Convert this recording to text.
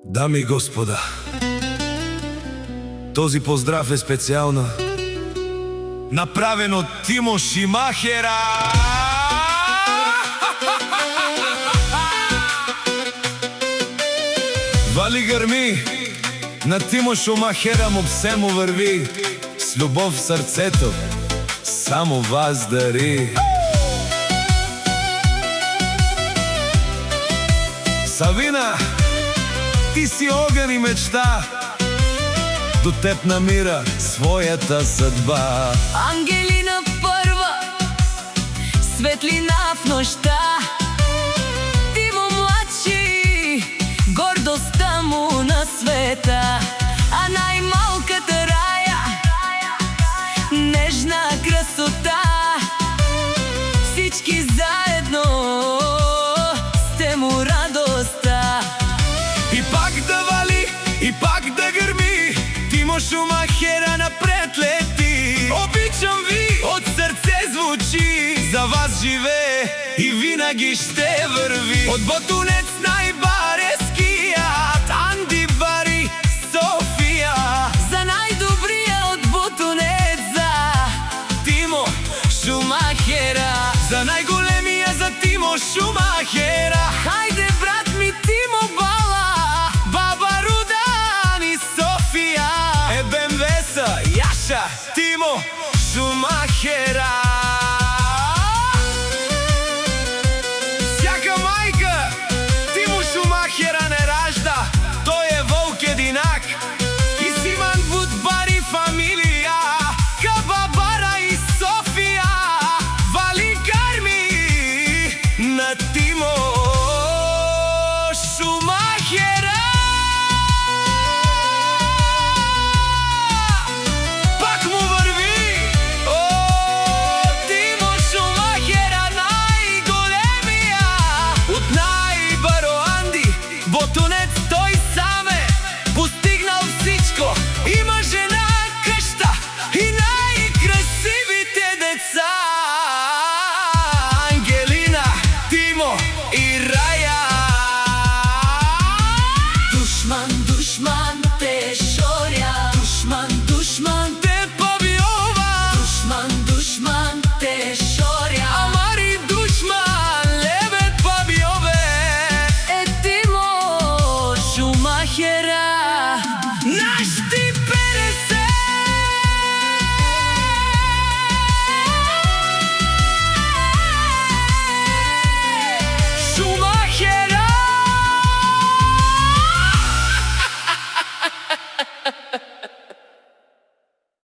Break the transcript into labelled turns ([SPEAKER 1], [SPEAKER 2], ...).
[SPEAKER 1] Дами и господа, този поздрав е специјално направен од Тимо Шумахера. Вали грми, на Тимо Шумахера му се му върви, с любов в сърцето само вас дари. Савина, ти си огън и мечта, до теб намира своята съдба.
[SPEAKER 2] Ангелина първа, светлина в нощта. Тимо младши, гордостта му на света. А най-малката Рая, нежна красота. Всички заедно сте му радостта.
[SPEAKER 1] И пак да вали, и пак да гърми, Тимо Шумахера напред лети. Обичам ви, от сърце звучи, за вас живее и винаги ще върви. От Ботунец най-бареският Анди Бари София,
[SPEAKER 2] За най-добрия от Ботунеца
[SPEAKER 1] Тимо Шумахера, за най-големия за Тимо Шумахера.
[SPEAKER 2] Хайде, брат ми, Тимо Бала,
[SPEAKER 1] Баба Рудан и София, Ебен Веса, Яша, Тимо Шумахера. Всяка майка Тимо Шумахера не ражда, той е вълк единак. И Симан Будбари фамилия, Кабабара и София, вали гарми на Тимо Шумахера. Пак му върви, Тимо Шумахера, най-големия от най-бароанди. Ботунец той сам е постигнал всичко. Има жена, къща и най-красивите деца. Ангелина, Тимо и Рая.
[SPEAKER 2] Душман, душман те шоря, душман, душман
[SPEAKER 1] Те побиува,
[SPEAKER 2] душман, душман те шоря.
[SPEAKER 1] Амари душман, лебед побиове.
[SPEAKER 2] Тимо Шумахера.